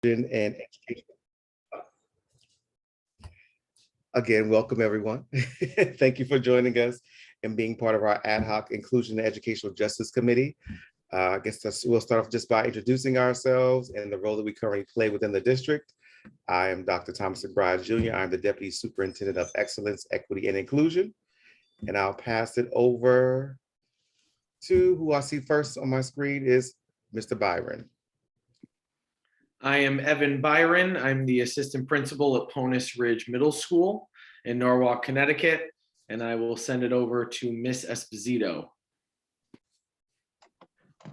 and education. Again, welcome everyone. Thank you for joining us and being part of our Ad Hoc Inclusion and Educational Justice Committee. I guess we'll start off just by introducing ourselves and the role that we currently play within the district. I am Dr. Thomas McBride Jr. I'm the Deputy Superintendent of Excellence, Equity, and Inclusion. And I'll pass it over to who I see first on my screen is Mr. Byron. I am Evan Byron. I'm the assistant principal at Ponus Ridge Middle School in Norwalk, Connecticut, and I will send it over to Miss Esposito.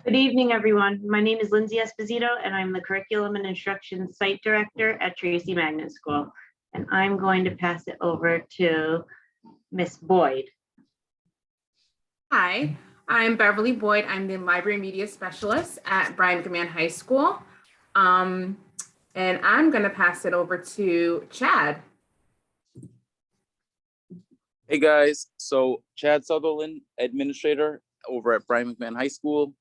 Good evening, everyone. My name is Lindsey Espino, and I'm the Curriculum and Instruction Site Director at Tracy Magnet School. And I'm going to pass it over to Miss Boyd. Hi, I'm Beverly Boyd. I'm the Library Media Specialist at Byron Command High School. And I'm going to pass it over to Chad. Hey guys, so Chad Sutherland, administrator over at Byron McMahon High School.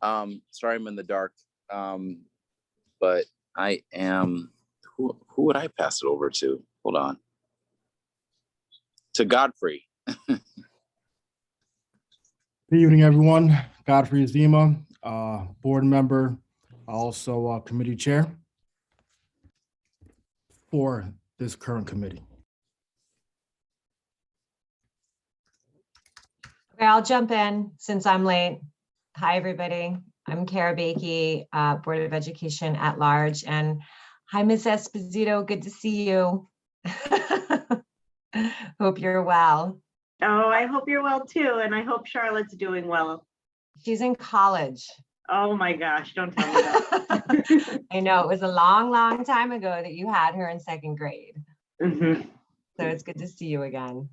Sorry I'm in the dark, but I am, who would I pass it over to? Hold on. To Godfrey. Good evening, everyone. Godfrey Azima, board member, also committee chair for this current committee. Okay, I'll jump in since I'm late. Hi, everybody. I'm Kara Bakey, Board of Education at Large. And hi, Ms. Esposito. Good to see you. Hope you're well. Oh, I hope you're well too. And I hope Charlotte's doing well. She's in college. Oh my gosh, don't tell me that. I know it was a long, long time ago that you had her in second grade. Mm-hmm. So it's good to see you again.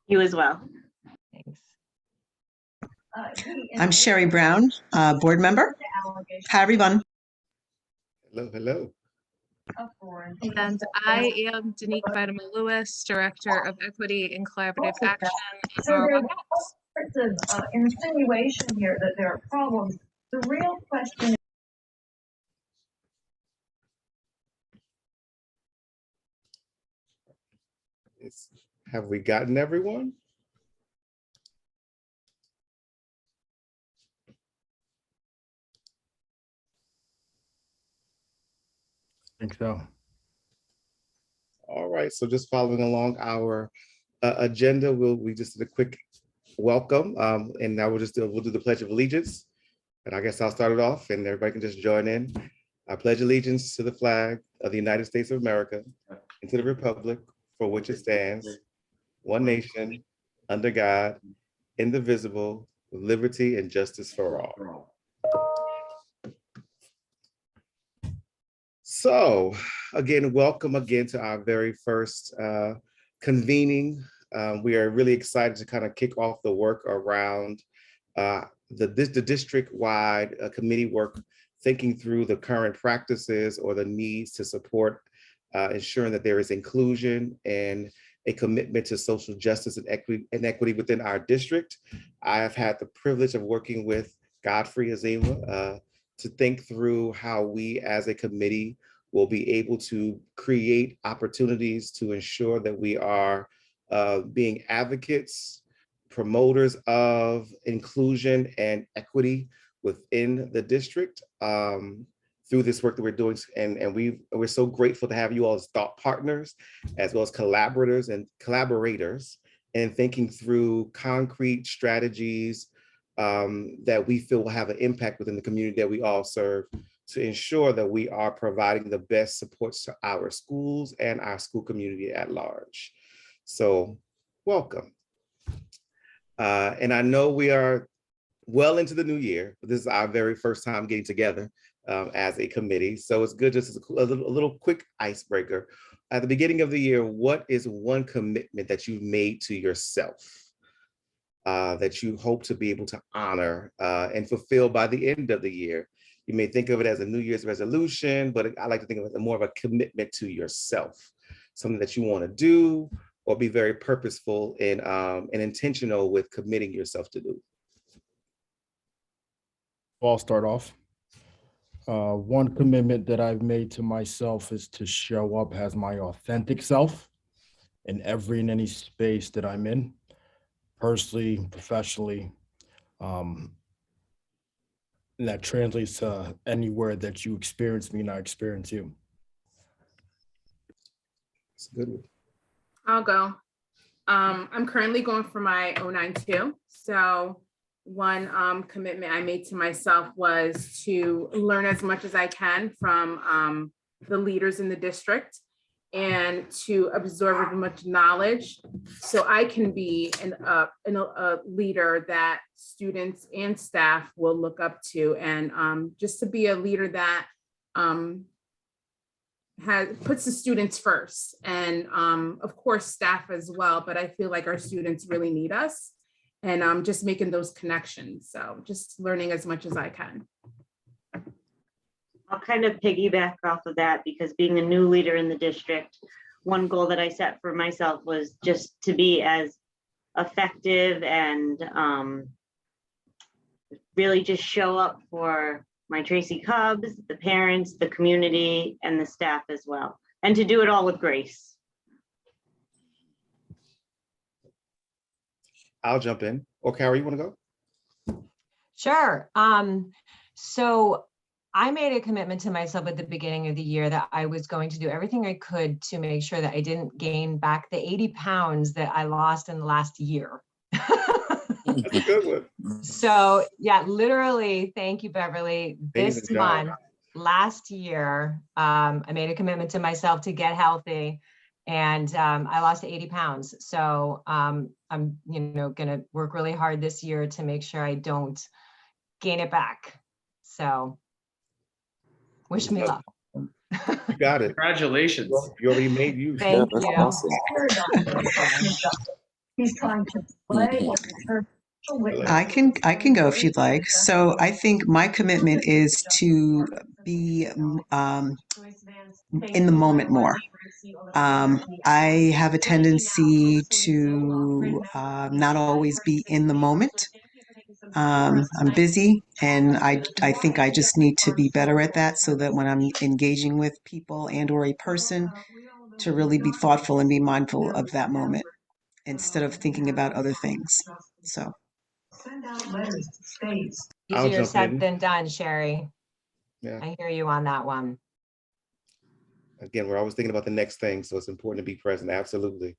You as well. Thanks. I'm Sherry Brown, board member. Hi, everyone. Hello, hello. And I am Danique Fatima Lewis, Director of Equity and Collaborative Action. So there's all sorts of insinuation here that there are problems. The real question is, have we gotten everyone? I think so. All right, so just following along our agenda, we just did a quick welcome, and now we'll do the Pledge of Allegiance. And I guess I'll start it off, and everybody can just join in. I pledge allegiance to the flag of the United States of America and to the republic for which it stands, one nation, under God, indivisible, with liberty and justice for all. So again, welcome again to our very first convening. We are really excited to kind of kick off the work around the district-wide committee work, thinking through the current practices or the needs to support ensuring that there is inclusion and a commitment to social justice and equity within our district. I have had the privilege of working with Godfrey Azima to think through how we as a committee will be able to create opportunities to ensure that we are being advocates, promoters of inclusion and equity within the district through this work that we're doing. And we're so grateful to have you all as thought partners, as well as collaborators and thinking through concrete strategies that we feel will have an impact within the community that we all serve, to ensure that we are providing the best supports to our schools and our school community at large. So welcome. And I know we are well into the new year, but this is our very first time getting together as a committee. So it's good, just as a little quick icebreaker. At the beginning of the year, what is one commitment that you've made to yourself that you hope to be able to honor and fulfill by the end of the year? You may think of it as a New Year's resolution, but I like to think of it as more of a commitment to yourself, something that you want to do or be very purposeful and intentional with committing yourself to do. I'll start off. One commitment that I've made to myself is to show up as my authentic self in every and any space that I'm in, personally, professionally. And that translates to anywhere that you experience me and I experience you. It's a good one. I'll go. I'm currently going for my 092. So one commitment I made to myself was to learn as much as I can from the leaders in the district and to absorb as much knowledge so I can be a leader that students and staff will look up to, and just to be a leader that puts the students first, and of course staff as well, but I feel like our students really need us, and just making those connections. So just learning as much as I can. I'll kind of piggyback off of that, because being a new leader in the district, one goal that I set for myself was just to be as effective and really just show up for my Tracy Cubs, the parents, the community, and the staff as well, and to do it all with grace. I'll jump in. Or Carrie, you want to go? Sure. So I made a commitment to myself at the beginning of the year that I was going to do everything I could to make sure that I didn't gain back the 80 pounds that I lost in the last year. That's a good one. So yeah, literally, thank you, Beverly. This month, last year, I made a commitment to myself to get healthy, and I lost 80 pounds. So I'm, gonna work really hard this year to make sure I don't gain it back. So wish me luck. You got it. Congratulations. You already made use. Thank that's you. awesome. He's trying to play. I can go if you'd like. So I think my commitment is to be in the moment more. I have a tendency to not always be in the moment. I'm busy, and I think I just need to be better at that, so that when I'm engaging with people and or a person, to really be thoughtful and be mindful of that moment instead of thinking about other things. So Easier said than done, Sherry. Yeah. I hear you on that one. Again, we're always thinking about the next thing, so it's important to be present. Absolutely.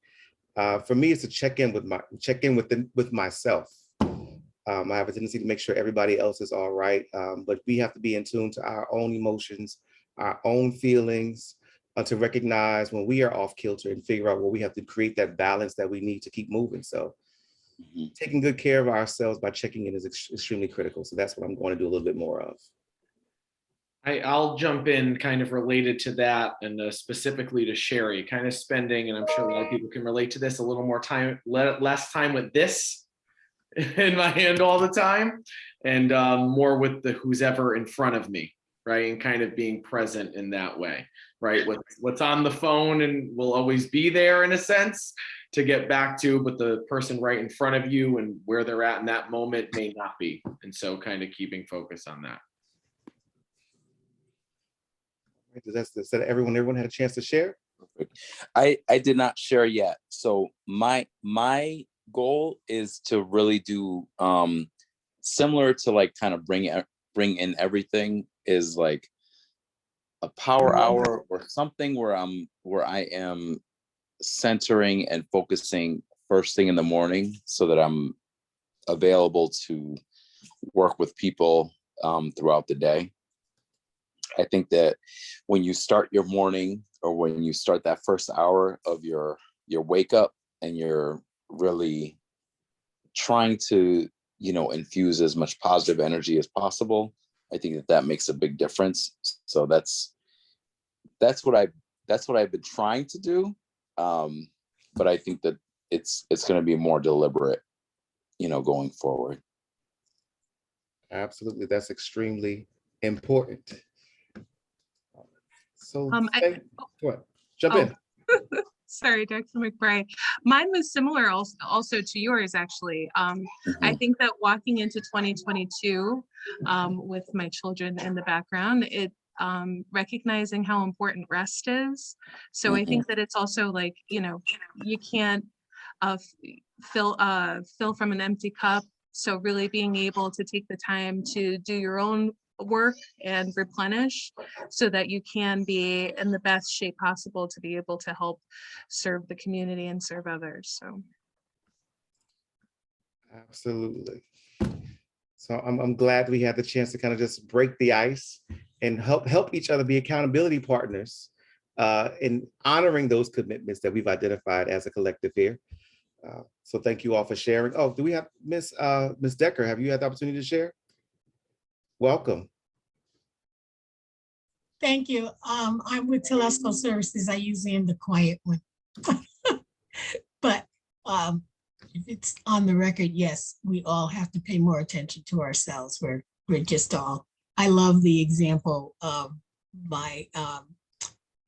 For me, it's to check in with myself. I have a tendency to make sure everybody else is all right, but we have to be in tune to our own emotions, our own feelings, to recognize when we are off kilter and figure out where we have to create that balance that we need to keep moving. So taking good care of ourselves by checking in is extremely critical. So that's what I'm going to do a little bit more of. I'll jump in kind of related to that, and specifically to Sherry, kind of spending, and I'm sure a lot of people can relate to this, a little more time, less time with this in my hand all the time, and more with the who's ever in front of me, right? And kind of being present in that way, right? What's on the phone and will always be there in a sense to get back to, but the person right in front of you and where they're at in that moment may not be. And so kind of keeping focus on that. Does that everyone had a chance to share? I did not share yet. So my goal is to really do similar to like kind of bring in everything, is like a power hour or something where I am centering and focusing first thing in the morning, so that I'm available to work with people throughout the day. I think that when you start your morning, or when you start that first hour of your wake up, and you're really trying to, infuse as much positive energy as possible, I think that makes a big difference. So that's what I've been trying to do. But I think that it's going to be more deliberate, going forward. Absolutely. That's extremely important. So go ahead. Jump in. Sorry, Dr. McBride. Mine was similar also to yours, actually. I think that walking into 2022 with my children in the background, recognizing how important rest is. So I think that it's also like, you can't fill from an empty cup. So really being able to take the time to do your own work and replenish so that you can be in the best shape possible to be able to help serve the community and serve others. So absolutely. So I'm glad we had the chance to kind of just break the ice and help each other be accountability partners in honoring those commitments that we've identified as a collective here. So thank you all for sharing. Oh, do we have Miss Decker? Have you had the opportunity to share? Welcome. Thank you. I'm with Telesco Services. I usually am the quiet one. But if it's on the record, yes, we all have to pay more attention to ourselves. We're just all, I love the example of the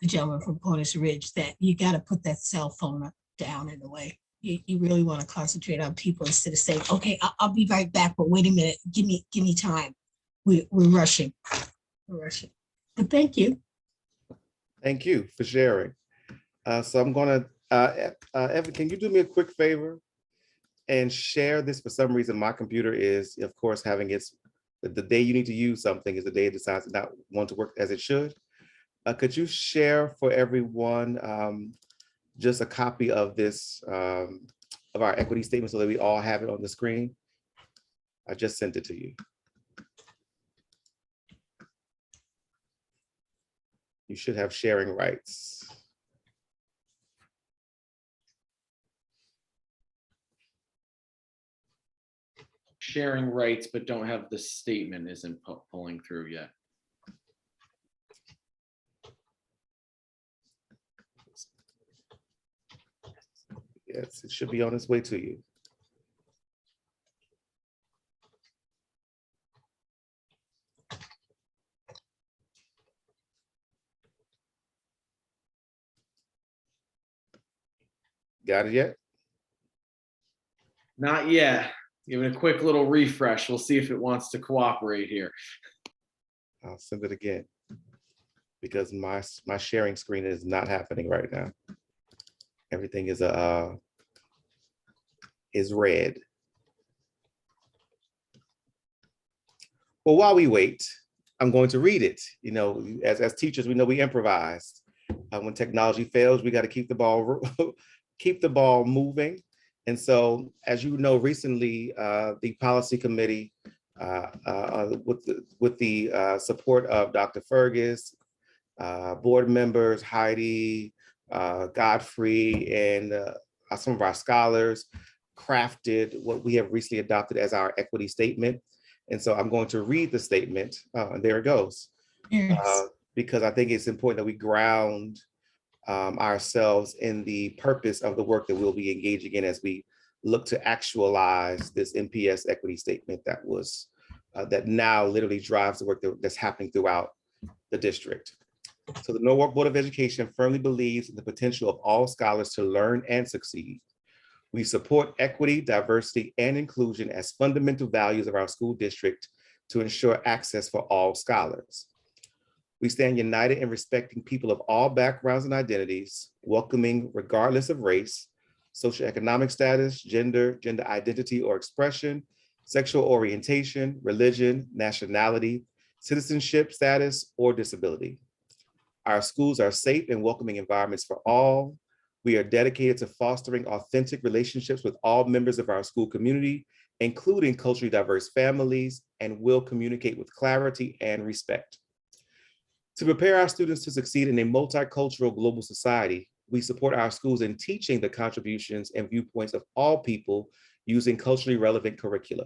gentleman from Cornish Ridge, that you got to put that cell phone down in a way. You really want to concentrate on people instead of saying, okay, I'll be right back, but wait a minute, give me time. We're rushing. We're rushing. But thank you. Thank you for sharing. So I'm going to, Evan, can you do me a quick favor and share this? For some reason, my computer is, of course, having the day you need to use something is the day it decides to not want to work as it should. Could you share for everyone just a copy of this, of our equity statement so that we all have it on the screen? I just sent it to you. You should have sharing rights. Sharing rights, but don't have the statement isn't pulling through yet. Yes, it should be on its way to you. Got it yet? Not yet. Give it a quick little refresh. We'll see if it wants to cooperate here. I'll send it again because my sharing screen is not happening right now. Everything is red. Well, while we wait, I'm going to read it. You know, as teachers, we know we improvise. When technology fails, we got to keep the ball moving. And so, as you know, recently, the policy committee, with the support of Dr. Fergus, board members, Heidi, Godfrey, and some of our scholars, crafted what we have recently adopted as our equity statement. And so I'm going to read the statement, and there it goes. Yes. Because I think it's important that we ground ourselves in the purpose of the work that we'll be engaging in as we look to actualize this MPS equity statement that was that now literally drives the work that's happening throughout the district. So the Norwalk Board of Education firmly believes in the potential of all scholars to learn and succeed. We support equity, diversity, and inclusion as fundamental values of our school district to ensure access for all scholars. We stand united in respecting people of all backgrounds and identities, welcoming regardless of race, socioeconomic status, gender identity or expression, sexual orientation, religion, nationality, citizenship status, or disability. Our schools are safe and welcoming environments for all. We are dedicated to fostering authentic relationships with all members of our school community, including culturally diverse families, and will communicate with clarity and respect. To prepare our students to succeed in a multicultural global society, we support our schools in teaching the contributions and viewpoints of all people using culturally relevant curricula.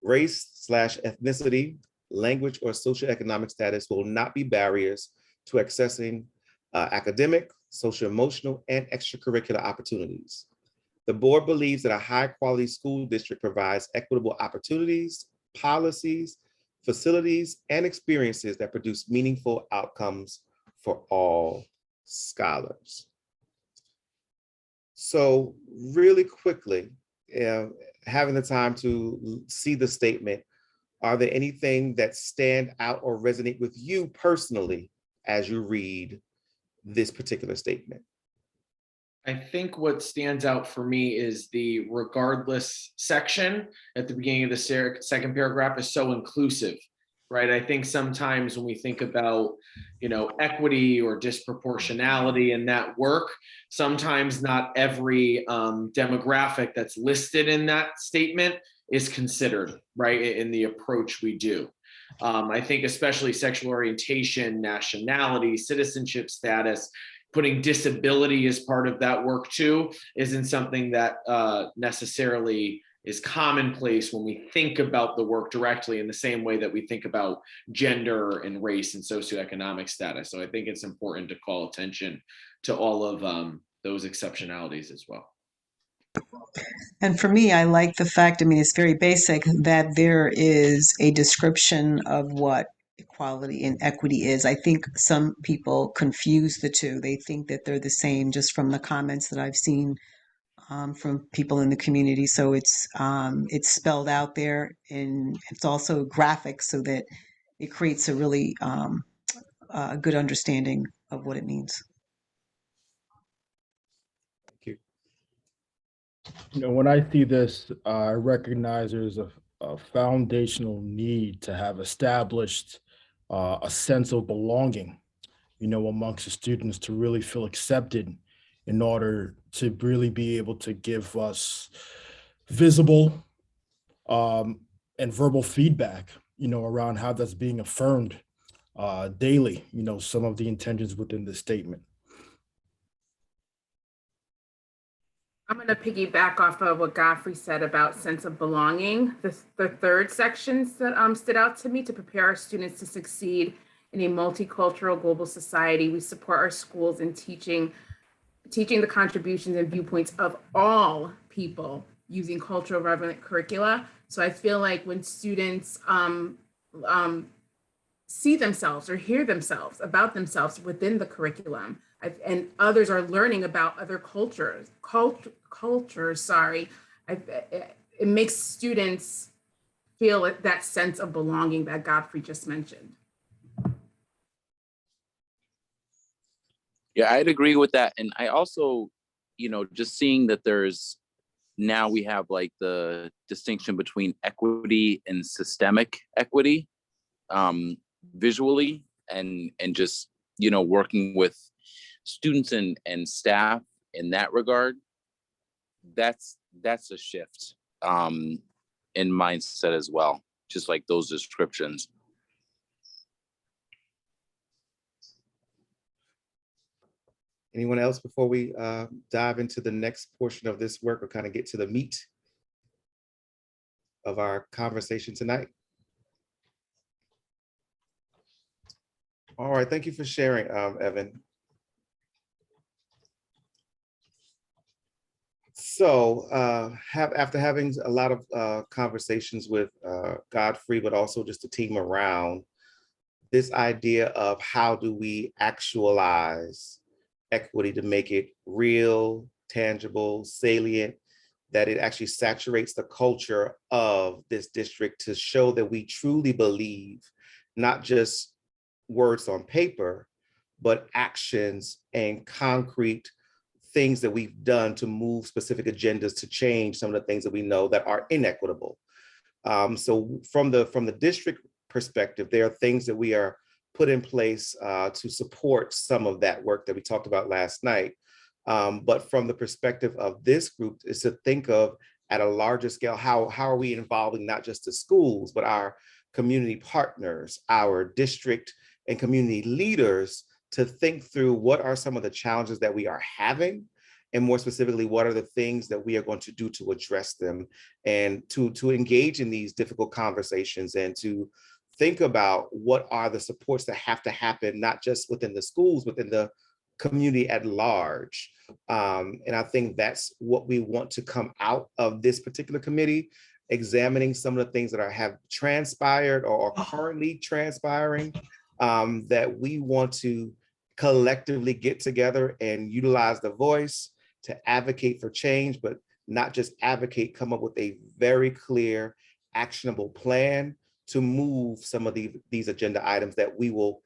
Race/ethnicity, language, or socioeconomic status will not be barriers to accessing academic, socio-emotional, and extracurricular opportunities. The board believes that a high-quality school district provides equitable opportunities, policies, facilities, and experiences that produce meaningful outcomes for all scholars. So really quickly, having the time to see the statement, are there anything that stand out or resonate with you personally as you read this particular statement? I think what stands out for me is the regardless section at the beginning of the second paragraph is so inclusive, right? I think sometimes when we think about, equity or disproportionality in that work, sometimes not every demographic that's listed in that statement is considered, right, in the approach we do. I think especially sexual orientation, nationality, citizenship status, putting disability as part of that work too, isn't something that necessarily is commonplace when we think about the work directly in the same way that we think about gender and race and socioeconomic status. So I think it's important to call attention to all of those exceptionalities as well. And for me, I like the fact, it's very basic, that there is a description of what equality and equity is. I think some people confuse the two. They think that they're the same just from the comments that I've seen from people in the community. So it's spelled out there, and it's also graphic so that it creates a really good understanding of what it means. Thank You. When I see this, I recognize there's a foundational need to have established a sense of belonging, amongst the students to really feel accepted in order to really be able to give us visible and verbal feedback, around how that's being affirmed daily, some of the intentions within the statement. I'm going to piggyback off of what Godfrey said about sense of belonging. The third section that stood out to me: to prepare our students to succeed in a multicultural global society, we support our schools in teaching the contributions and viewpoints of all people using cultural relevant curricula. So I feel like when students see themselves or hear themselves about themselves within the curriculum, and others are learning about other cultures, it makes students feel that sense of belonging that Godfrey just mentioned. Yeah, I'd agree with that. And I also, just seeing that now we have like the distinction between equity and systemic equity visually, and just, working with students and staff in that regard, that's a shift in mindset as well, just like those descriptions. Anyone else before we dive into the next portion of this work or kind of get to the meat of our conversation tonight? All right, thank you for sharing, Evan. So after having a lot of conversations with Godfrey, but also just the team around this idea of how do we actualize equity to make it real, tangible, salient, that it actually saturates the culture of this district to show that we truly believe not just words on paper, but actions and concrete things that we've done to move specific agendas to change some of the things that we know that are inequitable. So from the district perspective, there are things that we are put in place to support some of that work that we talked about last night. But from the perspective of this group is to think of at a larger scale, how are we involving not just the schools, but our community partners, our district and community leaders, to think through what are some of the challenges that we are having, and more specifically, what are the things that we are going to do to address them, and to engage in these difficult conversations, and to think about what are the supports that have to happen, not just within the schools, but in the community at large. And I think that's what we want to come out of this particular committee, examining some of the things that have transpired or are currently transpiring, that we want to collectively get together and utilize the voice to advocate for change, but not just advocate, come up with a very clear, actionable plan to move some of these agenda items that we will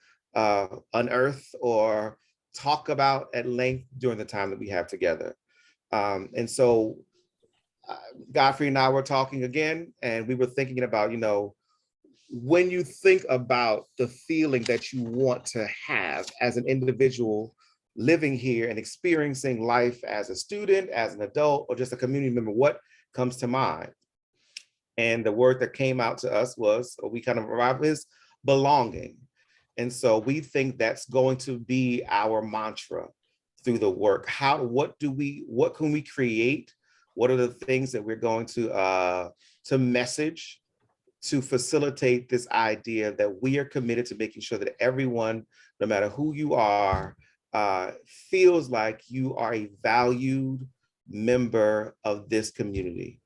unearth or talk about at length during the time that we have together. And so Godfrey and I were talking again, and we were thinking about, you know, when you think about the feeling that you want to have as an individual living here and experiencing life as a student, as an adult, or just a community member, what comes to mind? And the word that came out to us was, or we kind of arrived with, is belonging. And so we think that's going to be our mantra through the work. What can we create? What are the things that we're going to message to facilitate this idea that we are committed to making sure that everyone, no matter who you are, feels like you are a valued member of this community.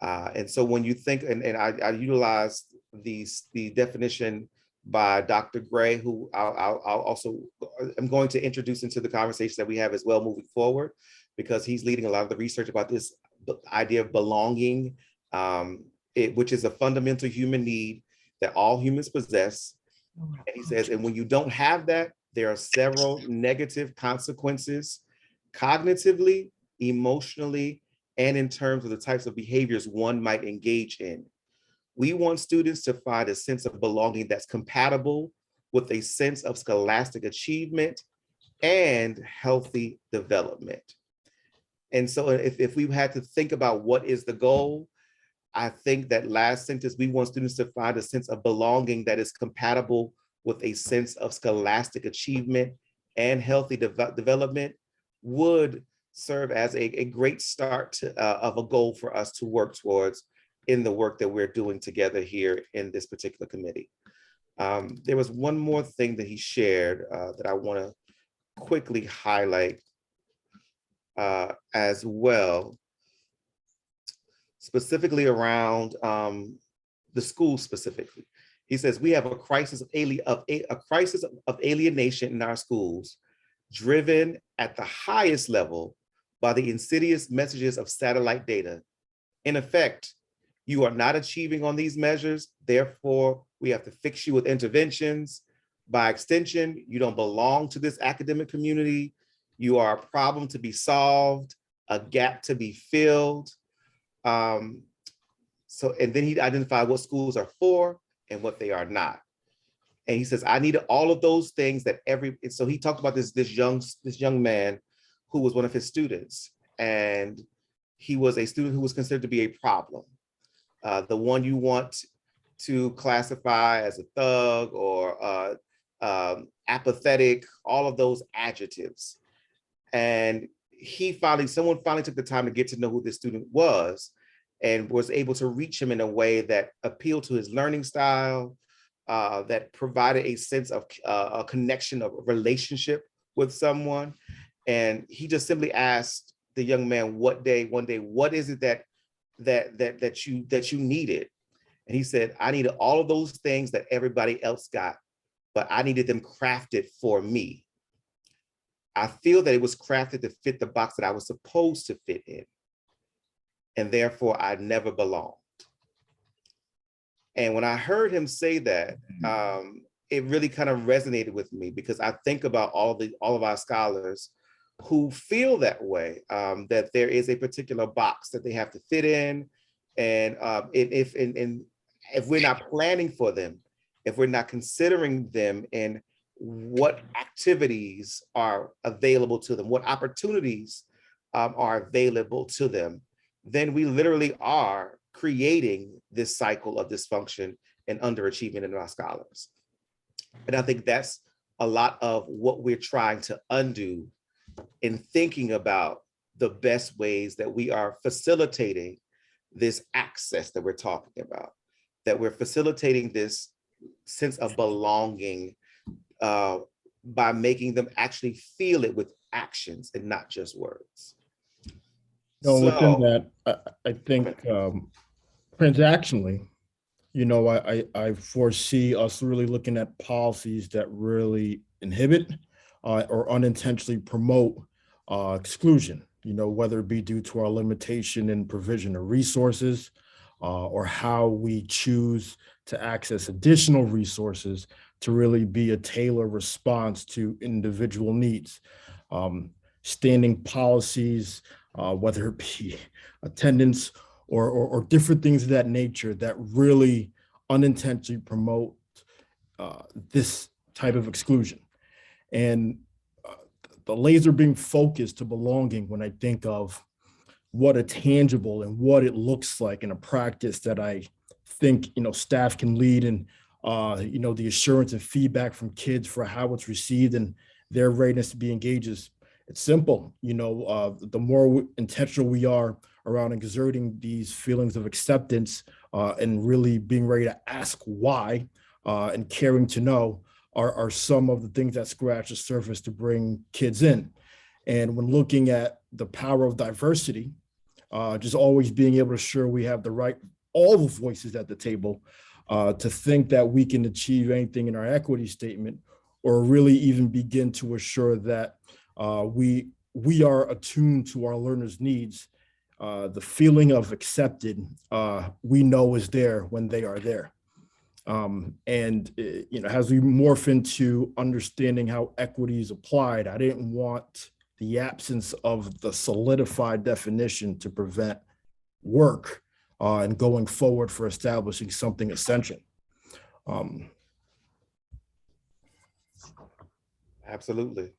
And so when you think, and I utilized the definition by Dr. Gray, who I'm going to introduce into the conversation that we have as well moving forward, because he's leading a lot of the research about this idea of belonging, which is a fundamental human need that all humans possess. And he says, and when you don't have that, there are several negative consequences cognitively, emotionally, and in terms of the types of behaviors one might engage in. We want students to find a sense of belonging that's compatible with a sense of scholastic achievement and healthy development. And so if we had to think about what is the goal, I think that last sentence, we want students to find a sense of belonging that is compatible with a sense of scholastic achievement and healthy development would serve as a great start of a goal for us to work towards in the work that we're doing together here in this particular committee. There was one more thing that he shared that I want to quickly highlight as well, specifically around the school specifically. He says, we have a crisis of alienation in our schools, driven at the highest level by the insidious messages of satellite data. In effect, you are not achieving on these measures, therefore we have to fix you with interventions. By extension, you don't belong to this academic community. You are a problem to be solved, a gap to be filled. And then he identified what schools are for and what they are not. And he says, I needed all of those things that so he talked about this young man who was one of his students. And he was a student who was considered to be a problem. The one you want to classify as a thug or apathetic, all of those adjectives. And someone finally took the time to get to know who this student was and was able to reach him in a way that appealed to his learning style, that provided a sense of a connection, of a relationship with someone. And he just simply asked the young man one day, what is it that you needed? And he said, I needed all of those things that everybody else got, but I needed them crafted for me. I feel that it was crafted to fit the box that I was supposed to fit in. And therefore I never belonged. And when I heard him say that, it really kind of resonated with me, because I think about all of our scholars who feel that way, that there is a particular box that they have to fit in. And if we're not planning for them, if we're not considering them in what activities are available to them, what opportunities are available to them, then we literally are creating this cycle of dysfunction and underachievement in our scholars. And I think that's a lot of what we're trying to undo in thinking about the best ways that we are facilitating this access that we're talking about, that we're facilitating this sense of belonging by making them actually feel it with actions and not just words. No, within that, I think transactionally, I foresee us really looking at policies that really inhibit or unintentionally promote exclusion. whether it be due to our limitation in provision of resources, or how we choose to access additional resources to really be a tailored response to individual needs. Standing policies, whether it be attendance or different things of that nature that really unintentionally promote this type of exclusion. And the laser being focused to belonging when I think of what a tangible and what it looks like in a practice that I think, staff can lead, and, the assurance and feedback from kids for how it's received and their readiness to be engaged is, it's simple. The more intentional we are around exerting these feelings of acceptance and really being ready to ask why and caring to know are some of the things that scratch the surface to bring kids in. And when looking at the power of diversity, just always being able to ensure we have all the voices at the table to think that we can achieve anything in our equity statement, or really even begin to assure that we are attuned to our learners' needs. The feeling of accepted, we know is there when they are there. As we morph into understanding how equity is applied, I didn't want the absence of the solidified definition to prevent work and going forward for establishing something essential. Absolutely.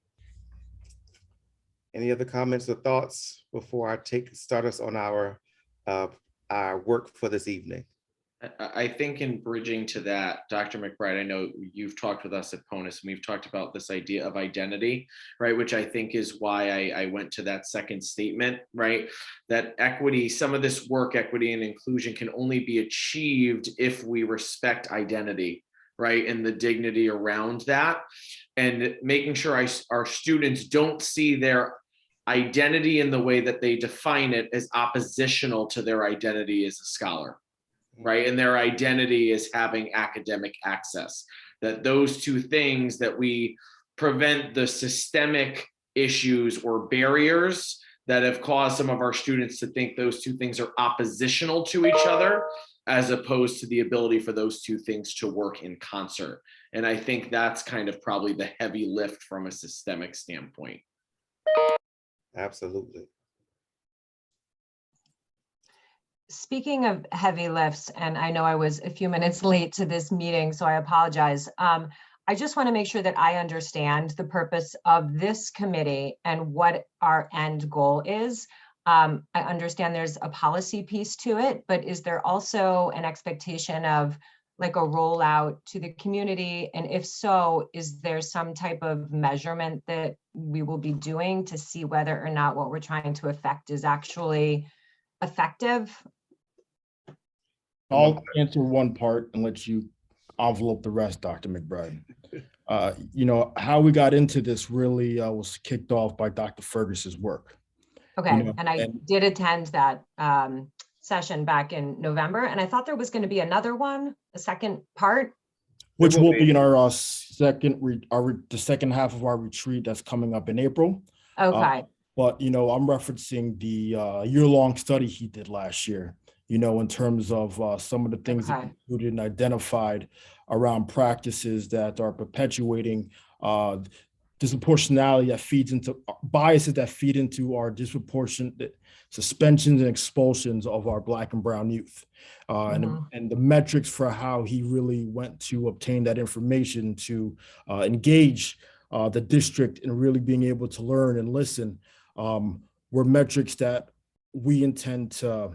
Any other comments or thoughts before I start us on our work for this evening? I think in bridging to that, Dr. McBride, I know you've talked with us at PONUS, and we've talked about this idea of identity, right? Which I think is why I went to that second statement, right? That equity, some of this work, equity and inclusion, can only be achieved if we respect identity, right? And the dignity around that, and making sure our students don't see their identity in the way that they define it as oppositional to their identity as a scholar. Right. And their identity is having academic access, that those two things, that we prevent the systemic issues or barriers that have caused some of our students to think those two things are oppositional to each other, as opposed to the ability for those two things to work in concert. And I think that's kind of probably the heavy lift from a systemic standpoint. Absolutely. Speaking of heavy lifts, and I know I was a few minutes late to this meeting, so I apologize. I just want to make sure that I understand the purpose of this committee and what our end goal is. I understand there's a policy piece to it, but is there also an expectation of like a rollout to the community? And if so, is there some type of measurement that we will be doing to see whether or not what we're trying to affect is actually effective? I'll answer one part and let you envelope the rest, Dr. McBride. How we got into this really was kicked off by Dr. Fergus's work. Okay, and I did attend that session back in November, and I thought there was going to be another one, a second part. Which will be in our the second half of our retreat that's coming up in April. Okay. But, I'm referencing the year-long study he did last year, in terms of some of the things that included and identified around practices that are perpetuating disproportionality that feeds into biases that feed into our disproportionate suspensions and expulsions of our Black and brown youth. And the metrics for how he really went to obtain that information to engage the district in really being able to learn and listen were metrics that we intend to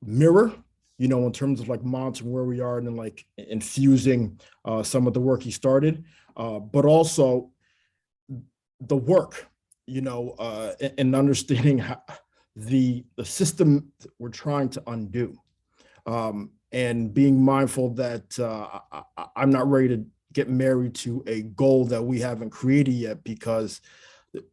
mirror, in terms of like monitoring where we are and then like infusing some of the work he started, but also the work, and understanding how the system we're trying to undo, and being mindful that I'm not ready to get married to a goal that we haven't created yet, because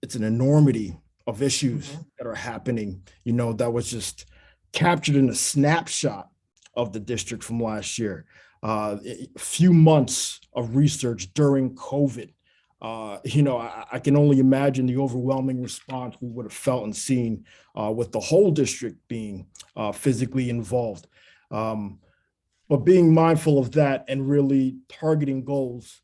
it's an enormity of issues that are happening, that was just captured in a snapshot of the district from last year. A few months of research during COVID I can only imagine the overwhelming response we would have felt and seen with the whole district being physically involved. But being mindful of that and really targeting goals,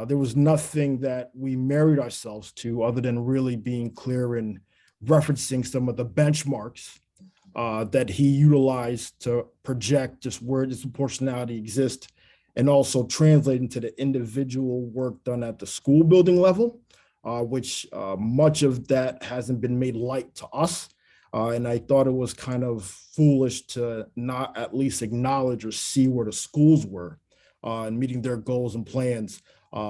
there was nothing that we married ourselves to other than really being clear in referencing some of the benchmarks that he utilized to project just where disproportionality exists, and also translate into the individual work done at the school building level, which much of that hasn't been made light to us. And I thought it was kind of foolish to not at least acknowledge or see where the schools were and meeting their goals and plans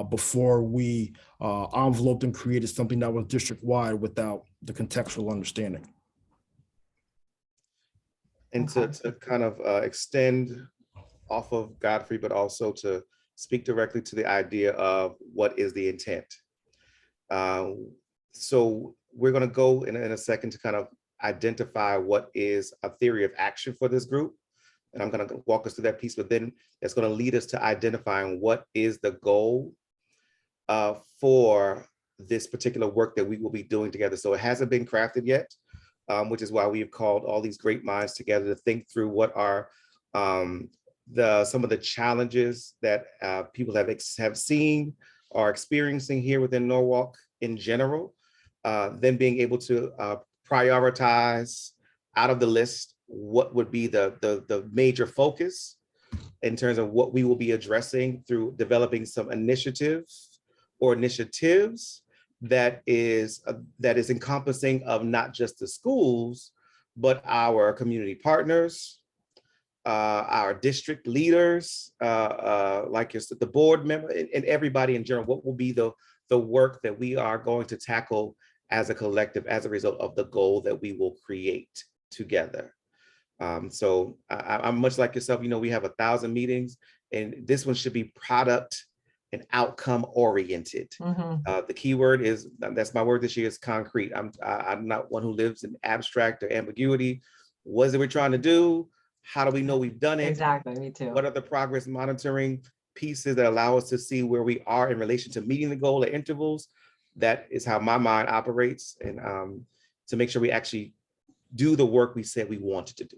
before we enveloped and created something that was district-wide without the contextual understanding. And to kind of extend off of Godfrey, but also to speak directly to the idea of what is the intent. So we're going to go in a second to kind of identify what is a theory of action for this group. And I'm going to walk us through that piece, but then it's going to lead us to identifying what is the goal for this particular work that we will be doing together. So it hasn't been crafted yet, which is why we've called all these great minds together to think through what are some of the challenges that people have seen or experiencing here within Norwalk in general, then being able to prioritize out of the list what would be the major focus in terms of what we will be addressing through developing some initiatives that is encompassing of not just the schools, but our community partners, our district leaders, like the board member, and everybody in general. What will be the work that we are going to tackle as a collective as a result of the goal that we will create together. So I'm much like yourself, we have 1,000 meetings, and this one should be product and outcome oriented. The key word is, that's my word this year, is concrete. I'm not one who lives in abstract or ambiguity. What is it we're trying to do? How do we know we've done it? Exactly, me too. What are the progress monitoring pieces that allow us to see where we are in relation to meeting the goal at intervals? That is how my mind operates, and to make sure we actually do the work we said we wanted to do.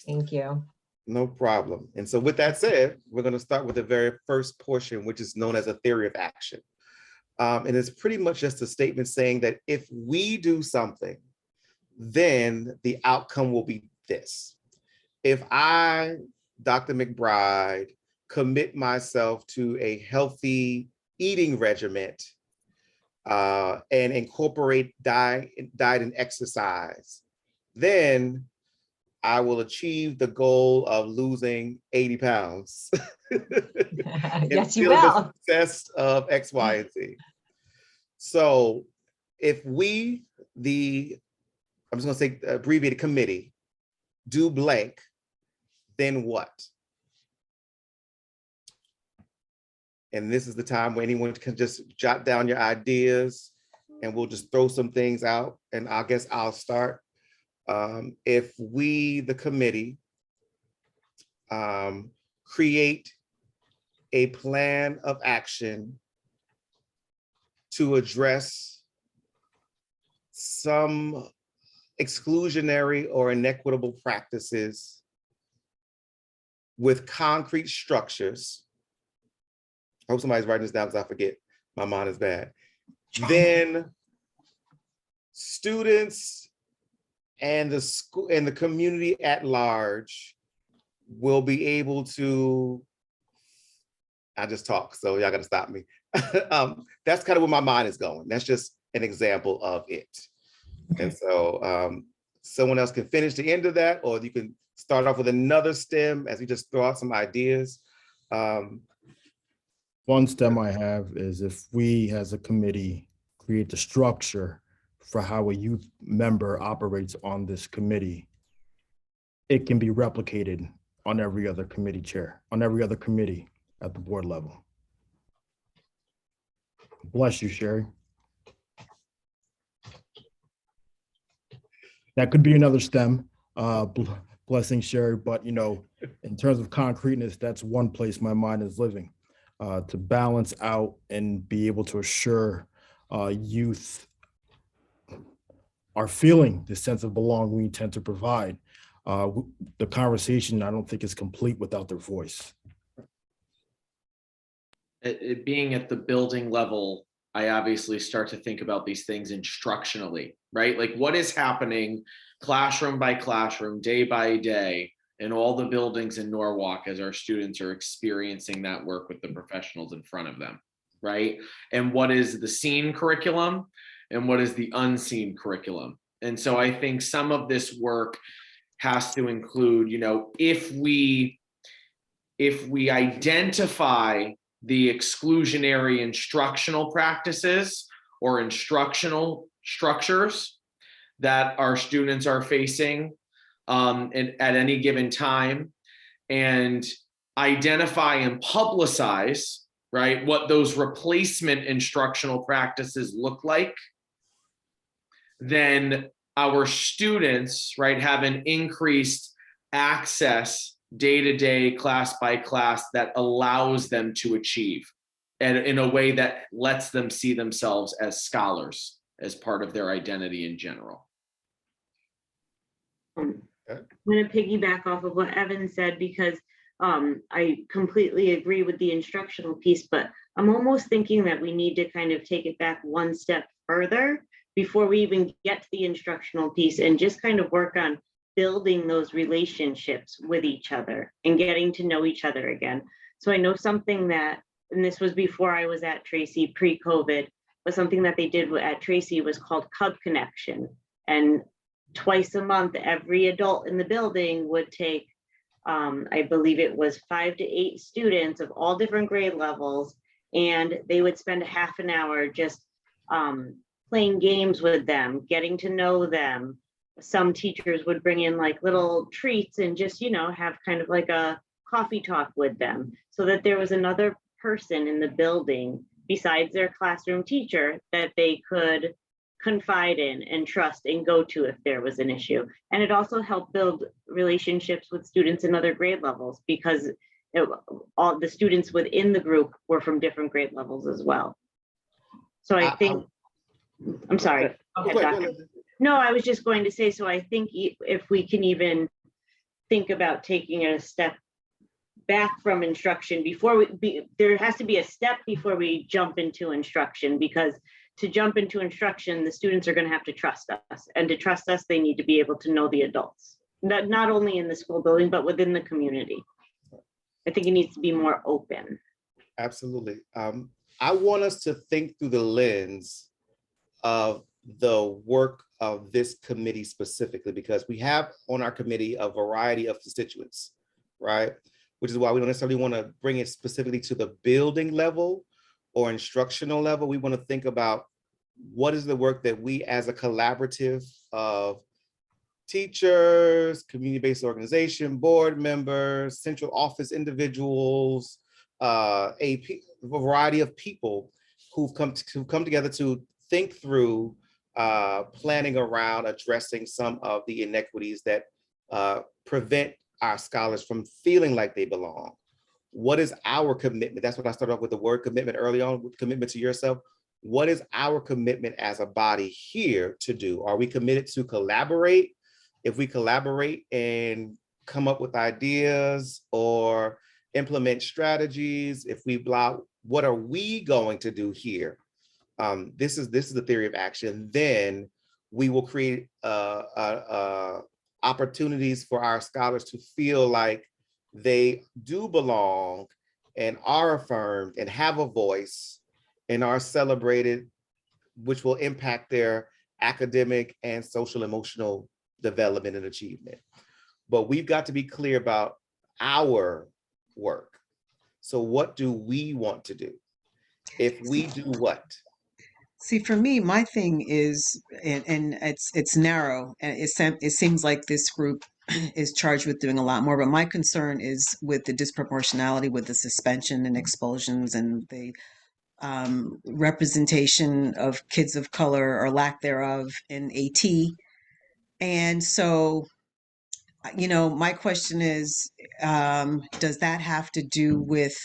Thank you. No problem. And so with that said, we're going to start with the very first portion, which is known as a theory of action. And it's pretty much just a statement saying that if we do something, then the outcome will be this. If I, Dr. McBride, commit myself to a healthy eating regimen and incorporate diet and exercise, then I will achieve the goal of losing 80 pounds. Yes, you will. The success of X, Y, and Z. So if we, I'm just going to say abbreviated committee, do blank, then what? And this is the time where anyone can just jot down your ideas, and we'll just throw some things out. And I guess I'll start. If we, the committee, create a plan of action to address some exclusionary or inequitable practices with concrete structures. I hope somebody's writing this down because I forget. My mind is bad. Then students and the school and the community at large will be able to, I just talk, so y'all gotta stop me. That's kind of where my mind is going. That's just an example of it. And so someone else can finish the end of that, or you can start off with another stem as we just throw out some ideas. One stem I have is, if we as a committee create the structure for how a youth member operates on this committee, it can be replicated on every other committee chair, on every other committee at the board level. Bless you, Sherry. That could be another stem, blessing Sherry, but in terms of concreteness, that's one place my mind is living. to balance out and be able to assure youth are feeling the sense of belonging we intend to provide. The conversation, I don't think, is complete without their voice. It being at the building level, I obviously start to think about these things instructionally, right? Like what is happening classroom by classroom, day by day, in all the buildings in Norwalk as our students are experiencing that work with the professionals in front of them, right? And what is the seen curriculum and what is the unseen curriculum? And so I think some of this work has to include, you know, if we identify the exclusionary instructional practices or instructional structures that our students are facing at any given time, and identify and publicize, right, what those replacement instructional practices look like, then our students, right, have an increased access day-to-day, class by class, that allows them to achieve, and in a way that lets them see themselves as scholars as part of their identity in general. I'm going to piggyback off of what Evan said, because I completely agree with the instructional piece, but I'm almost thinking that we need to kind of take it back one step further before we even get to the instructional piece, and just kind of work on building those relationships with each other and getting to know each other again. So I know something that, and this was before I was at Tracy pre-COVID, but something that they did at Tracy was called Cub Connection. And twice a month, every adult in the building would take, I believe it was 5 to 8 students of all different grade levels, and they would spend a half an hour just playing games with them, getting to know them. Some teachers would bring in like little treats and just, you know, have kind of like a coffee talk with them, so that there was another person in the building besides their classroom teacher that they could confide in and trust and go to if there was an issue. And it also helped build relationships with students in other grade levels, because all the students within the group were from different grade levels as well. So I think, I'm sorry. Go ahead, Doctor. No, I was just going to say, so I think if we can even think about taking a step back from instruction before there has to be a step before we jump into instruction, because to jump into instruction, the students are going to have to trust us, and to trust us, they need to be able to know the adults, not only in the school building, but within the community. I think it needs to be more open. Absolutely. I want us to think through the lens of the work of this committee specifically, because we have on our committee a variety of constituents, right? Which is why we don't necessarily want to bring it specifically to the building level or instructional level. We want to think about what is the work that we as a collaborative of teachers, community-based organization, board members, central office individuals, a variety of people who've come together to think through planning around addressing some of the inequities that prevent our scholars from feeling like they belong. What is our commitment? That's what I started off with, the word commitment early on, with commitment to yourself. What is our commitment as a body here to do? Are we committed to collaborate? If we collaborate and come up with ideas or implement strategies, if we block, what are we going to do here? This is the theory of action. Then we will create opportunities for our scholars to feel like they do belong and are affirmed and have a voice and are celebrated, which will impact their academic and social emotional development and achievement. But we've got to be clear about our work. So what do we want to do? If we do what? See, for me, my thing is, and it's narrow, and it seems like this group is charged with doing a lot more, but my concern is with the disproportionality with the suspension and expulsions and the representation of kids of color or lack thereof in AT. And so, you know, my question is, does that have to do with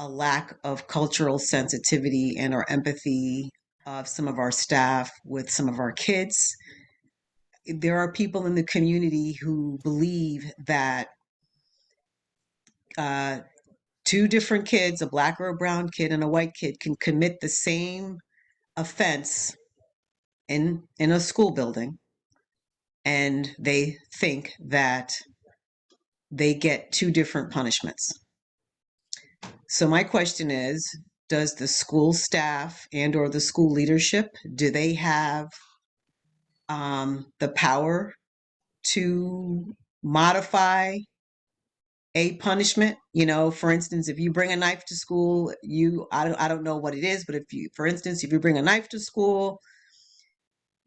a lack of cultural sensitivity and or empathy of some of our staff with some of our kids. There are people in the community who believe that two different kids, a black or a brown kid and a white kid, can commit the same offense in a school building, and they think that they get two different punishments. So my question is, does the school staff and or the school leadership, do they have the power to modify a punishment? You know, for instance, if you bring a knife to school, I don't know what it is, but if you, for instance, if you bring a knife to school,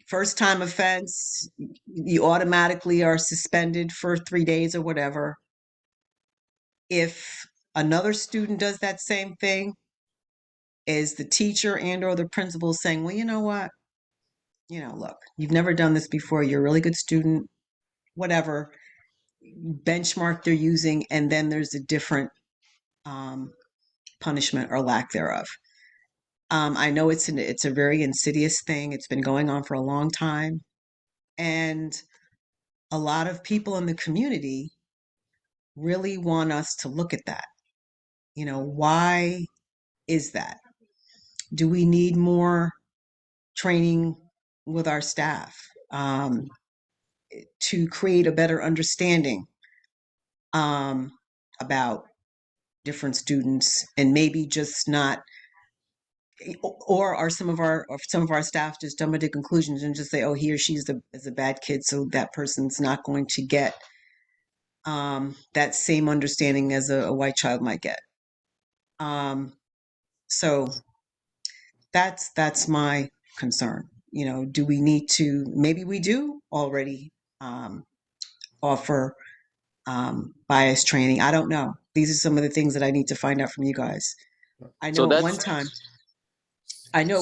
first time offense, you automatically are suspended for 3 days or whatever. If another student does that same thing, is the teacher and or the principal saying, well, you know what? You know, look, you've never done this before. You're a really good student, whatever benchmark they're using. And then there's a different punishment or lack thereof. I know it's a very insidious thing. It's been going on for a long time. And a lot of people in the community really want us to look at that. You know, why is that? Do we need more training with our staff to create a better understanding about different students, and maybe just not, or are some of our staff just dumb to conclusions and just say, oh, he or she is a bad kid, so that person's not going to get that same understanding as a white child might get. So that's my concern. You know, do we need to, maybe we do already offer bias training. I don't know. These are some of the things that I need to find out from you guys. I know at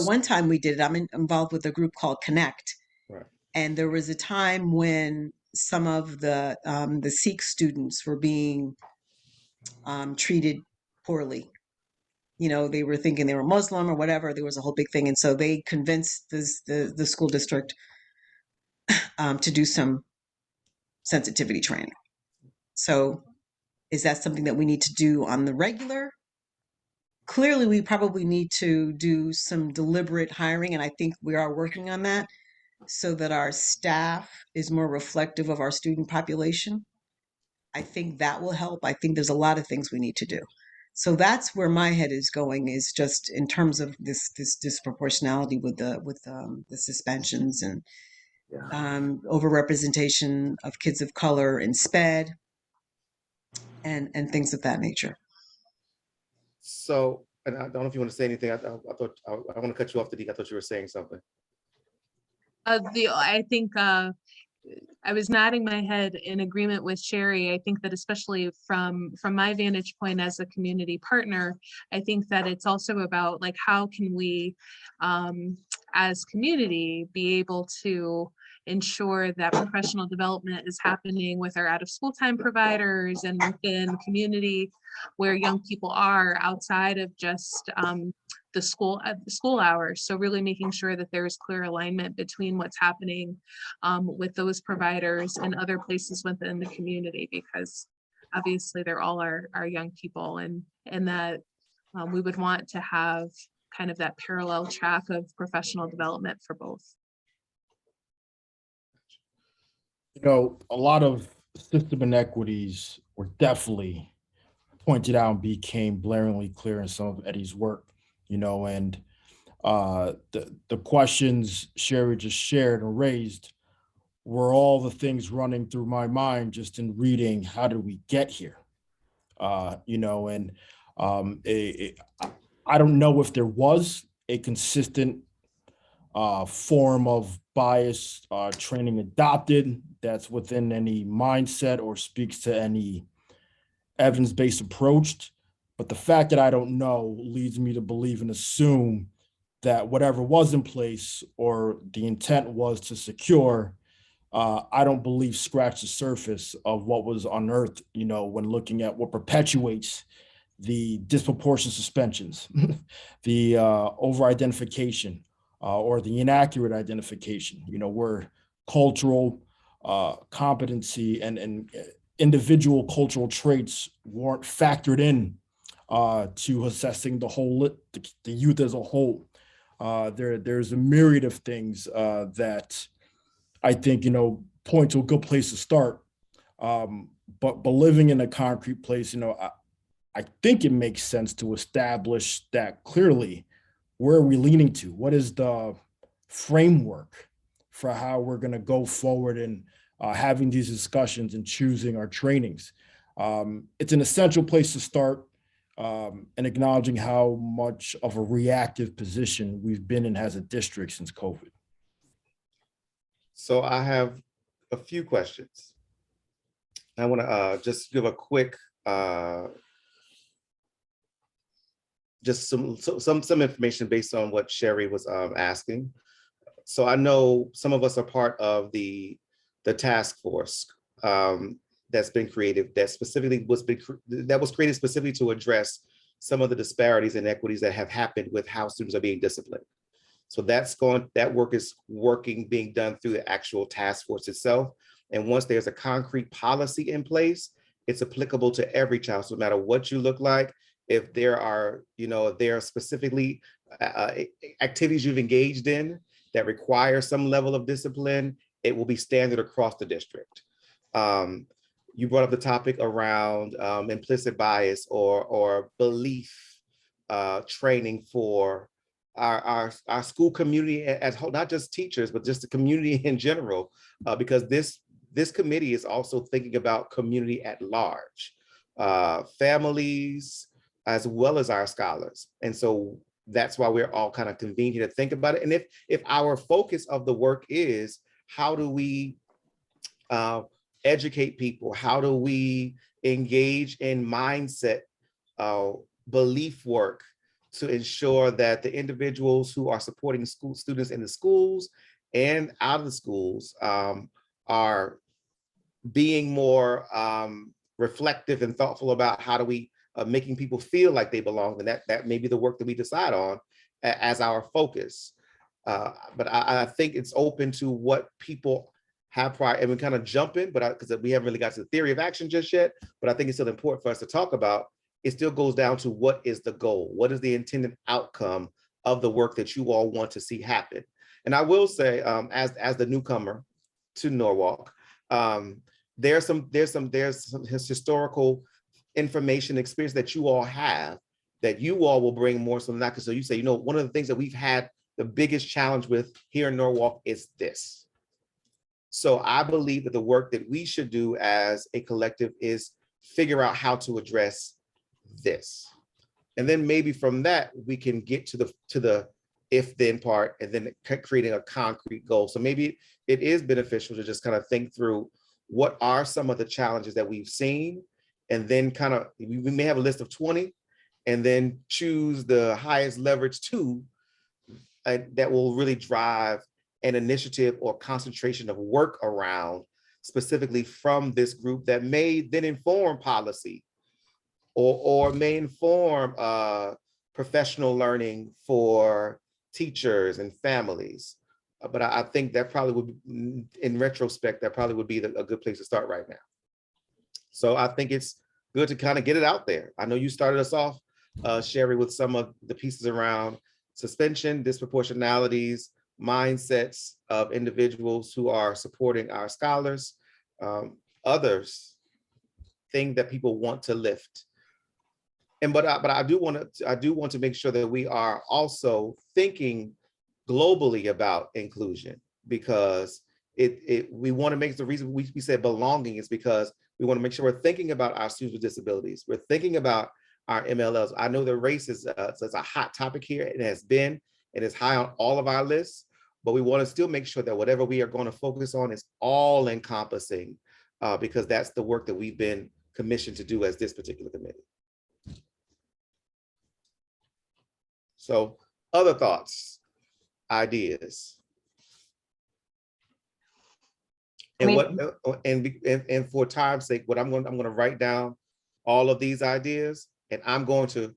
one time we did it. I'm involved with a group called Connect. Right. And there was a time when some of the Sikh students were being treated poorly. You know, they were thinking they were Muslim or whatever. There was a whole big thing. And so they convinced the school district to do some sensitivity training. So is that something that we need to do on the regular? Clearly, we probably need to do some deliberate hiring, and I think we are working on that so that our staff is more reflective of our student population. I think that will help. I think there's a lot of things we need to do. So that's where my head is going, is just in terms of this disproportionality with the suspensions and overrepresentation of kids of color in SPED and things of that nature. So, and I don't know if you want to say anything. I thought I want to cut you off, Dee. I thought you were saying something. I think I was nodding my head in agreement with Sherry. I think that especially from my vantage point as a community partner, I think that it's also about like, how can we as community be able to ensure that professional development is happening with our out of school time providers and within community where young people are outside of just the school hours. So really making sure that there is clear alignment between what's happening with those providers and other places within the community, because obviously they're all our young people, and that we would want to have kind of that parallel track of professional development for both. You know, a lot of system inequities were definitely pointed out and became blaringly clear in some of Eddie's work, you know, and the questions Sherry just shared and raised were all the things running through my mind just in reading, how did we get here? You know, and I don't know if there was a consistent form of bias training adopted that's within any mindset or speaks to any evidence-based approach. But the fact that I don't know leads me to believe and assume that whatever was in place or the intent was to secure, I don't believe scratched the surface of what was unearthed, you know, when looking at what perpetuates the disproportionate suspensions, the over-identification or the inaccurate identification, where cultural competency and individual cultural traits weren't factored in to assessing the youth as a whole. There's a myriad of things that I think, point to a good place to start. But living in a concrete place, I think it makes sense to establish that clearly. Where are we leaning to? What is the framework for how we're going to go forward in having these discussions and choosing our trainings? It's an essential place to start, and acknowledging how much of a reactive position we've been in as a district since COVID. So I have a few questions. I want to just give a quick, just some information based on what Sherry was asking. So I know some of us are part of the task force that's been created, that was created specifically to address some of the disparities and inequities that have happened with how students are being disciplined. So that work is being done through the actual task force itself. And once there's a concrete policy in place, it's applicable to every child. So no matter what you look like, if there are specifically activities you've engaged in that require some level of discipline, it will be standard across the district. You brought up the topic around implicit bias or belief training for our school community as whole, not just teachers, but just the community in general, because this committee is also thinking about community at large, families, as well as our scholars. And so that's why we're all kind of convened here to think about it. And if our focus of the work is how do we educate people, how do we engage in mindset belief work to ensure that the individuals who are supporting school students in the schools and out of the schools are being more reflective and thoughtful about how do we making people feel like they belong, and that may be the work that we decide on as our focus. But I think it's open to what people have prior, and we kind of jump in, but because we haven't really got to the theory of action just yet, but I think it's still important for us to talk about. It still goes down to what is the goal? What is the intended outcome of the work that you all want to see happen? And I will say, as the newcomer to Norwalk, there's some historical information experience that you all have that you all will bring more so than that. So you say, one of the things that we've had the biggest challenge with here in Norwalk is this. So I believe that the work that we should do as a collective is figure out how to address this. And then maybe from that, we can get to the if then part, and then creating a concrete goal. So maybe it is beneficial to just kind of think through what are some of the challenges that we've seen, and then kind of, we may have a list of 20, and then choose the highest leverage 2 that will really drive an initiative or concentration of work around specifically from this group that may then inform policy or may inform professional learning for teachers and families. But I think that probably would, in retrospect, that probably would be a good place to start right now. So I think it's good to kind of get it out there. I know you started us off, Sherry, with some of the pieces around suspension, disproportionalities, mindsets of individuals who are supporting our scholars, others, things that people want to lift. But I do want to make sure that we are also thinking globally about inclusion, because we want to make the reason we said belonging is because we want to make sure we're thinking about our students with disabilities. We're thinking about our MLLs. I know that race is a hot topic here. It has been, and it's high on all of our lists, but we want to still make sure that whatever we are going to focus on is all encompassing, because that's the work that we've been commissioned to do as this particular committee. So other thoughts, ideas? And for time's sake, what I'm going to write down all of these ideas, and I'm going to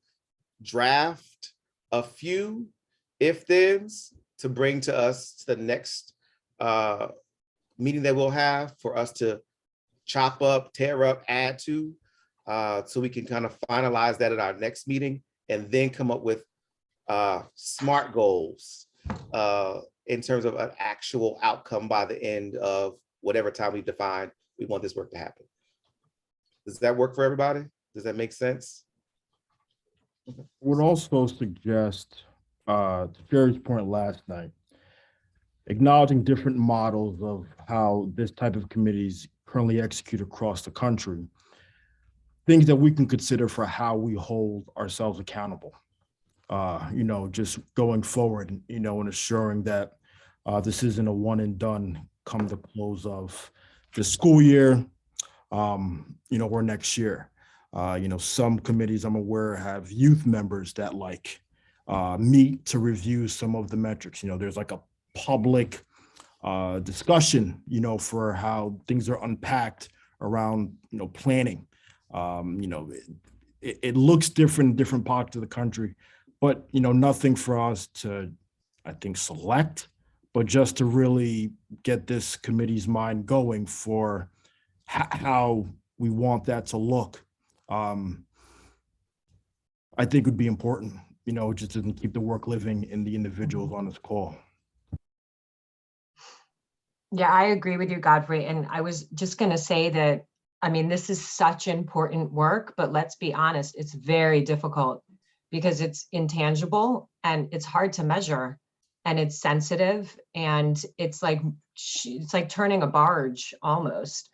draft a few if-thens to bring to us to the next meeting that we'll have for us to chop up, tear up, add to, so we can kind of finalize that at our next meeting and then come up with SMART goals in terms of an actual outcome by the end of whatever time we define we want this work to happen. Does that work for everybody? Does that make sense? Would also suggest, to Sherry's point last night, acknowledging different models of how this type of committees currently execute across the country, things that we can consider for how we hold ourselves accountable. Just going forward, and assuring that this isn't a one and done come the close of the school year, or next year. Some committees I'm aware have youth members that meet to review some of the metrics. There's like a public discussion, for how things are unpacked around, planning. It looks different in different parts of the country, but, nothing for us to, I think, select, but just to really get this committee's mind going for how we want that to look. I think would be important, just to keep the work living in the individuals on this call. Yeah, I agree with you, Godfrey. And I was just going to say that, this is such important work, but let's be honest, it's very difficult because it's intangible and it's hard to measure and it's sensitive and it's like turning a barge almost.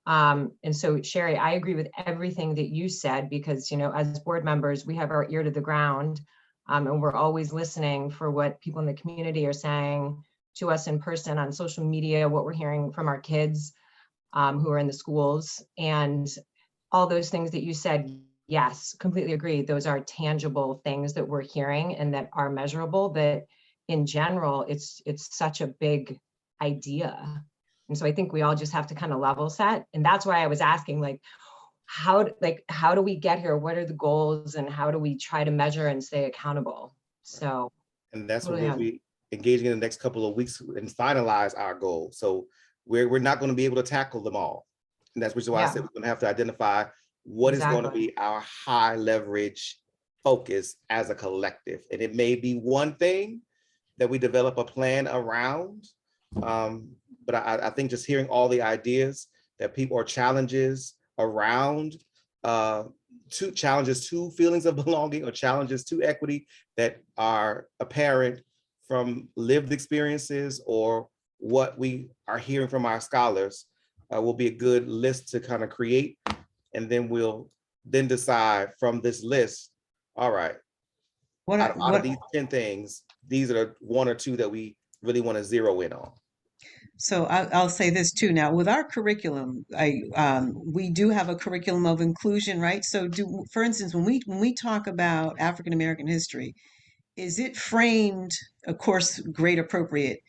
And so, Sherry, I agree with everything that you said because, as board members, we have our ear to the ground and we're always listening for what people in the community are saying to us in person on social media, what we're hearing from our kids who are in the schools, and all those things that you said. Yes, completely agree. Those are tangible things that we're hearing and that are measurable, but in general, it's such a big idea. And so I think we all just have to kind of level set. And that's why I was asking, how do we get here? What are the goals and how do we try to measure and stay accountable? So, and that's what we'll be engaging in the next couple of weeks and finalize our goals. So we're not going to be able to tackle them all. And that's why I said we're going to have to identify what is going to be our high leverage focus as a collective. And it may be one thing that we develop a plan around. But I think just hearing all the ideas that people are challenges around, challenges to feelings of belonging or challenges to equity that are apparent from lived experiences or what we are hearing from our scholars will be a good list to kind of create. And then we'll decide from this list, all right, out of these 10 things, these are the one or two that we really want to zero in on. So I'll say this too. Now, with our curriculum, we do have a curriculum of inclusion, right? So, for instance, when we talk about African American history, is it framed, of course, grade appropriate?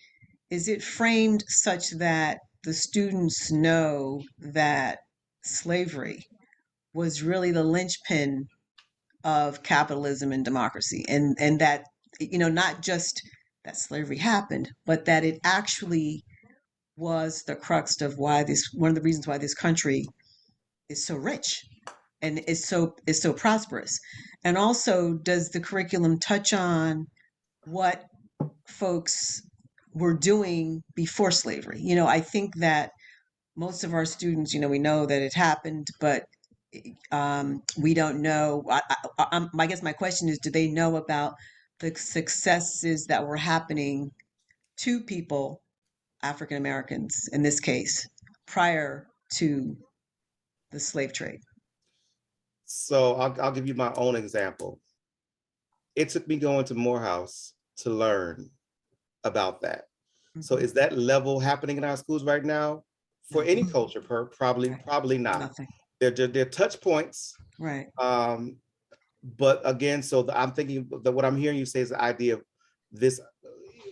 Is it framed such that the students know that slavery was really the linchpin of capitalism and democracy, and that not just that slavery happened, but that it actually was the crux of one of the reasons why this country is so rich and is so prosperous. And also, does the curriculum touch on what folks were doing before slavery? I think that most of our students, we know that it happened, but we don't know. I guess my question is, do they know about the successes that were happening to people, African Americans in this case, prior to the slave trade? So I'll give you my own example. It took me going to Morehouse to learn about that. Mm-hmm. So is that level happening in our schools right now? For any culture, probably not. Nothing. They're touch points. Right. But again, I'm thinking that what I'm hearing you say is the idea of this.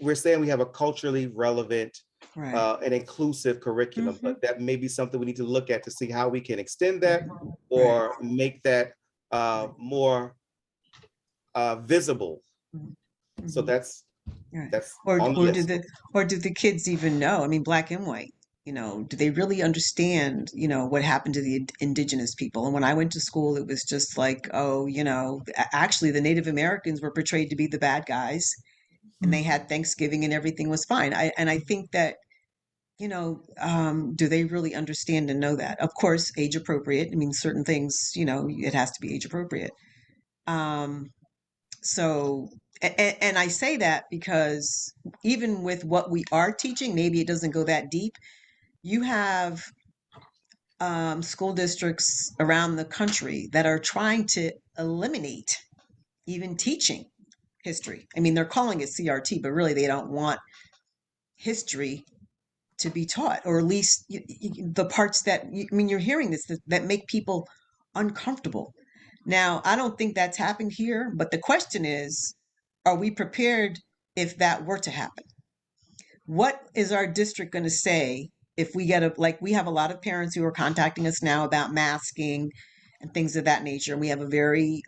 We're saying we have a culturally relevant and inclusive curriculum, but that may be something we need to look at to see how we can extend that or make that more visible. So that's or on the list. do the kids even know? I mean, black and white, do they really understand, what happened to the indigenous people? And when I went to school, it was just like, oh, actually the Native Americans were portrayed to be the bad guys, and they had Thanksgiving and everything was fine. I think that, do they really understand and know that? Of course, age appropriate. I mean, certain things, it has to be age appropriate. So, and I say that because even with what we are teaching, maybe it doesn't go that deep. You have school districts around the country that are trying to eliminate even teaching history. I mean, they're calling it CRT, but really they don't want history to be taught, or at least the parts that, I mean, you're hearing this, that make people uncomfortable. Now, I don't think that's happened here, but the question is, are we prepared if that were to happen? What is our district going to say if we get like, we have a lot of parents who are contacting us now about masking and things of that nature. And we have a very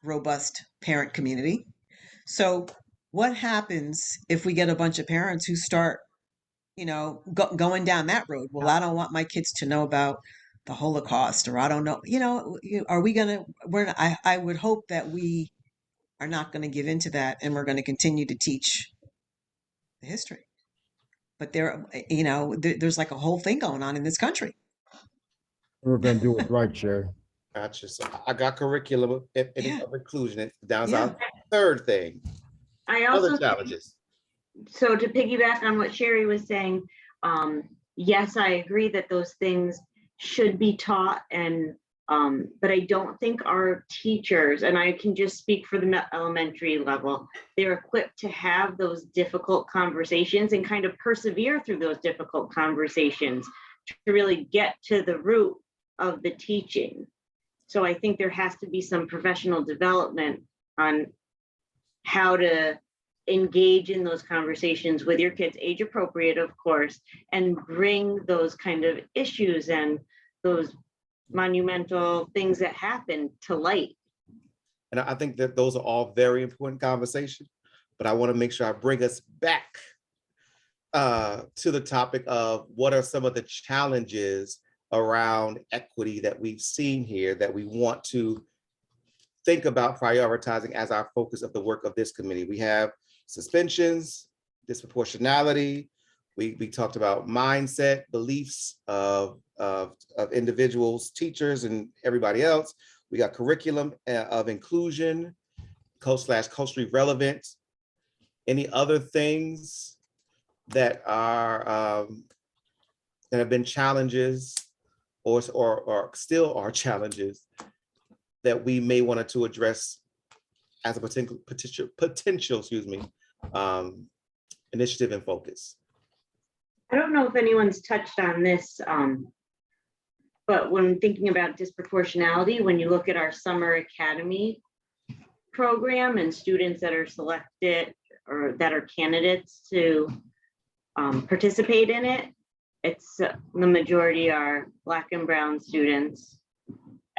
robust parent community. So what happens if we get a bunch of parents who start, going down that road? Well, I don't want my kids to know about the Holocaust, or I don't know, are we going to, I would hope that we are not going to give into that, and we're going to continue to teach the history. But there's like a whole thing going on in this country. We're going to do it right, Sherry. Gotcha. So I got curriculum of inclusion. Down to our third thing. I also other challenges. So to piggyback on what Sherry was saying, yes, I agree that those things should be taught, and but I don't think our teachers, and I can just speak for the elementary level, they're equipped to have those difficult conversations and kind of persevere through those difficult conversations to really get to the root of the teaching. So I think there has to be some professional development on how to engage in those conversations with your kids, age appropriate, of course, and bring those kind of issues and those monumental things that happen to light. And I think that those are all very important conversations, but I want to make sure I bring us back to the topic of what are some of the challenges around equity that we've seen here that we want to think about prioritizing as our focus of the work of this committee. We have suspensions, disproportionality. We talked about mindset, beliefs of individuals, teachers, and everybody else. We got curriculum of inclusion, culturally relevant. Any other things that are that have been challenges or still are challenges that we may want to address as a potential initiative and focus? I don't know if anyone's touched on this, but when thinking about disproportionality, when you look at our summer academy program and students that are selected or that are candidates to participate in it, it's the majority are Black and Brown students,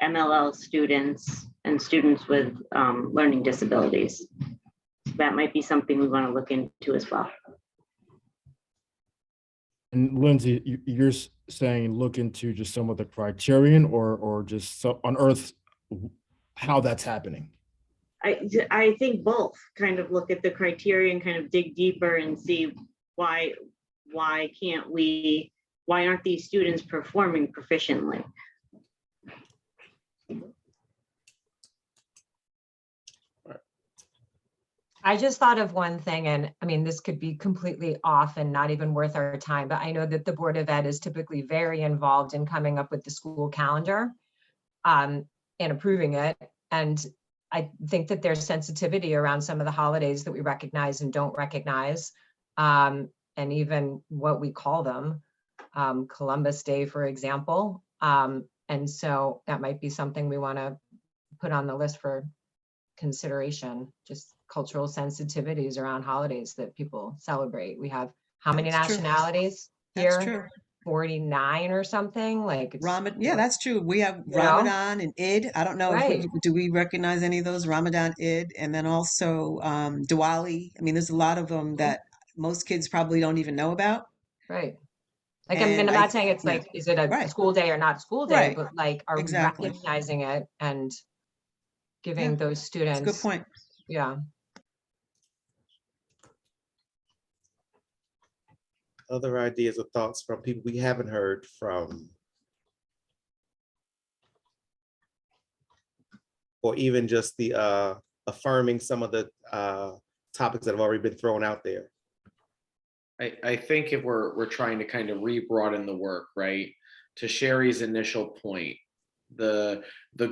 MLL students, and students with learning disabilities. That might be something we want to look into as well. And Lindsey, you're saying look into just some of the criterion, or just unearth how that's happening? I think both. Kind of look at the criterion, kind of dig deeper and see why aren't these students performing proficiently? I just thought of one thing, and I mean, this could be completely off and not even worth our time, but I know that the Board of Ed is typically very involved in coming up with the school calendar and approving it. And I think that there's sensitivity around some of the holidays that we recognize and don't recognize, and even what we call them, Columbus Day, for example. And so that might be something we want to put on the list for consideration, just cultural sensitivities around holidays that people celebrate. We have how many nationalities here? 49 or something, like it's, Ramadan, yeah, that's true. We have You know? Ramadan and Eid. I don't know if Right. do we recognize any of those, Ramadan, Eid, and then also Diwali. I mean, there's a lot of them that most kids probably don't even know about. right. Like, I mean, And I'm not saying it's yeah, like, is it a right, school day or not school day, right, but like, are we exactly. recognizing it and giving Yeah, those that's a students? good point. Yeah. Other ideas or thoughts from people we haven't heard from? Or even just the affirming some of the topics that have already been thrown out there. I think if we're trying to kind of re-broaden the work, right? To Sherry's initial point, the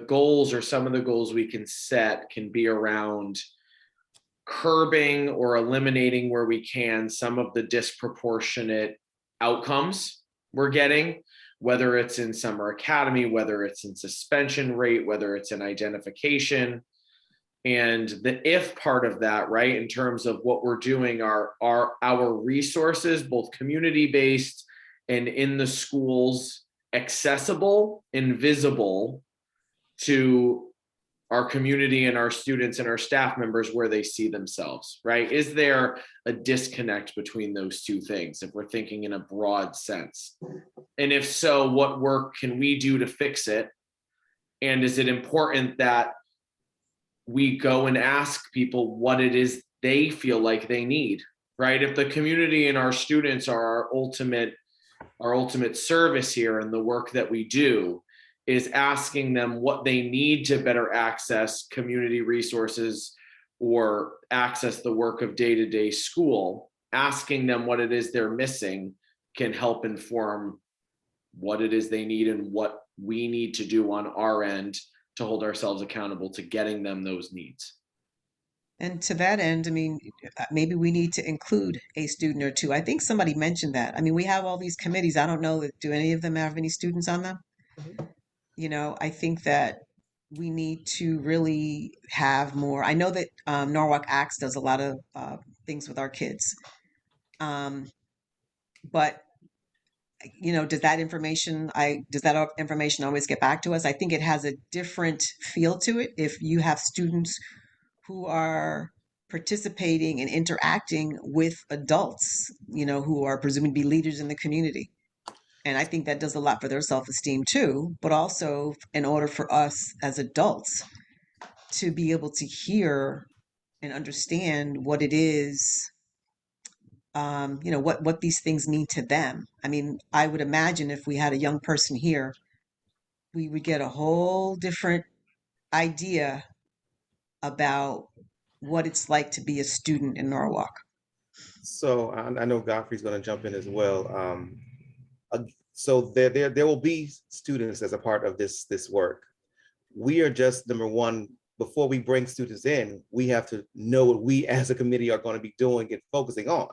goals or some of the goals we can set can be around curbing or eliminating where we can some of the disproportionate outcomes we're getting, whether it's in summer academy, whether it's in suspension rate, whether it's in identification. And the if part of that, right, in terms of what we're doing are our resources, both community-based and in the schools, accessible and visible to our community and our students and our staff members where they see themselves, right? Is there a disconnect between those two things if we're thinking in a broad sense? And if so, what work can we do to fix it? And is it important that we go and ask people what it is they feel like they need, right? If the community and our students are our ultimate service here and the work that we do is asking them what they need to better access community resources or access the work of day-to-day school, asking them what it is they're missing can help inform what it is they need and what we need to do on our end to hold ourselves accountable to getting them those needs. And to that end, I mean, maybe we need to include a student or two. I think somebody mentioned that. I mean, we have all these committees. I don't know, do any of them have any students on them? You know, I think that we need to really have more. I know that Norwalk Acts does a lot of things with our kids. But you know, does that information always get back to us? I think it has a different feel to it if you have students who are participating and interacting with adults, you know, who are presumed to be leaders in the community. And I think that does a lot for their self-esteem too, but also in order for us as adults to be able to hear and understand what it is, you know, what these things mean to them. I mean, I would imagine if we had a young person here, we would get a whole different idea about what it's like to be a student in Norwalk. So I know Godfrey's going to jump in as well. So there will be students as a part of this work. We are just, number one, before we bring students in, we have to know what we as a committee are going to be doing and focusing on.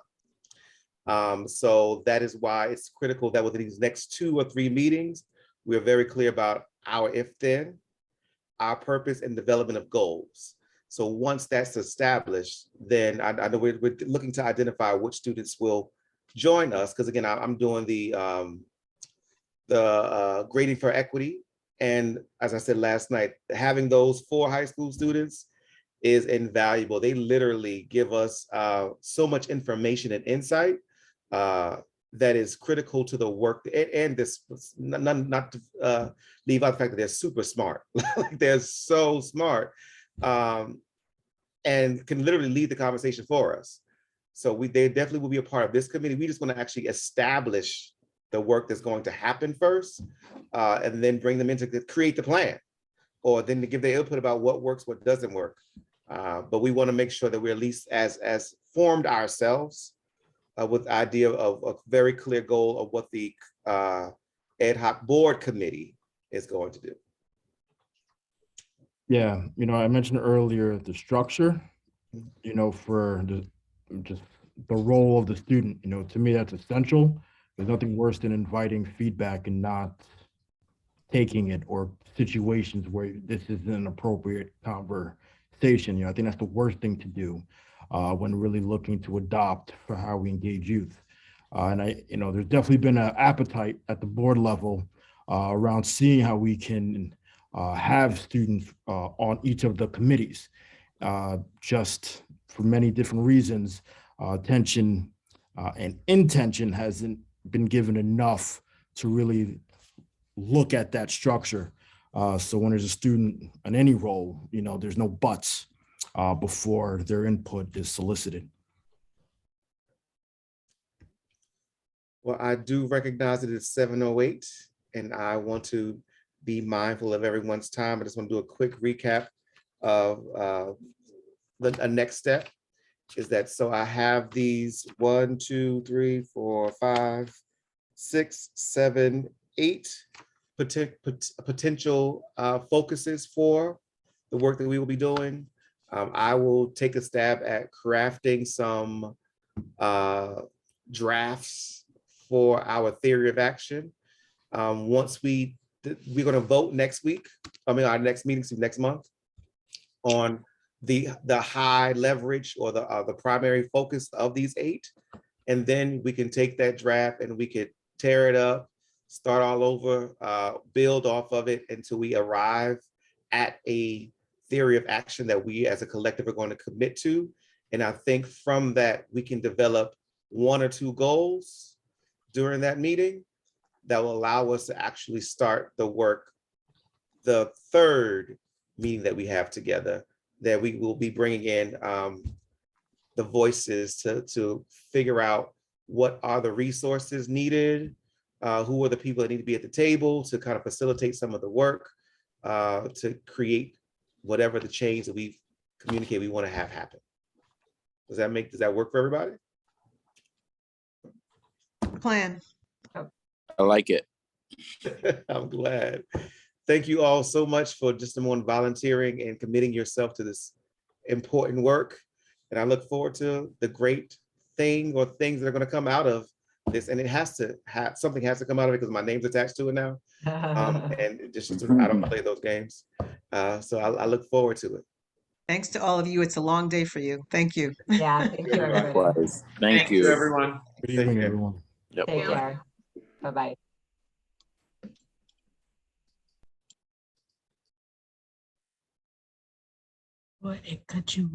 So that is why it's critical that within these next 2 or 3 meetings, we're very clear about our if-then, our purpose, and development of goals. So once that's established, then I know we're looking to identify which students will join us, because again, I'm doing the grading for equity. And as I said last night, having those 4 high school students is invaluable. They literally give us so much information and insight that is critical to the work, and this not to leave out the fact that they're super smart. Like they're so smart, and can literally lead the conversation for us. So they definitely will be a part of this committee. We just want to actually establish the work that's going to happen first, and then bring them in to create the plan, or then to give their input about what works, what doesn't work. But we want to make sure that we're at least as formed ourselves with the idea of a very clear goal of what the Ad-Hoc board committee is going to do. Yeah, you know, I mentioned earlier the structure, you know, for just the role of the student, you know, to me, that's essential. There's nothing worse than inviting feedback and not taking it, or situations where this is an appropriate conversation. You know, I think that's the worst thing to do when really looking to adopt for how we engage youth. And there's definitely been an appetite at the board level around seeing how we can have students on each of the committees. Just for many different reasons, attention and intention hasn't been given enough to really look at that structure. So when there's a student in any role, there's no buts before their input is solicited. Well, I do recognize it is 7:08, and I want to be mindful of everyone's time. I just want to do a quick recap of the next step is that, so I have these 1, 2, 3, 4, 5, 6, 7, 8 potential focuses for the work that we will be doing. I will take a stab at crafting some drafts for our theory of action. Once we're going to vote next week, our next meeting, next month, on the high leverage or the primary focus of these 8. And then we can take that draft and we could tear it up, start all over, build off of it until we arrive at a theory of action that we as a collective are going to commit to. And I think from that, we can develop 1 or 2 goals during that meeting that will allow us to actually start the work, the 3rd meeting that we have together, that we will be bringing in the voices to figure out what are the resources needed, who are the people that need to be at the table to kind of facilitate some of the work, to create whatever the change that we communicate we want to have happen. Does that work for everybody? Plan. I like it. I'm glad. Thank you all so much for just volunteering and committing yourself to this important work. And I look forward to the great thing or things that are going to come out of this. And it has to have, something has to come out of it because my name's attached to it now. And I don't play those games. So I look forward to it. Thanks to all of you. It's a long day for you. Thank you. Yeah, thank you, everybody. Likewise. Thank you. everyone. Good evening, everyone. Yep. Take care. Bye-bye. What, it cut you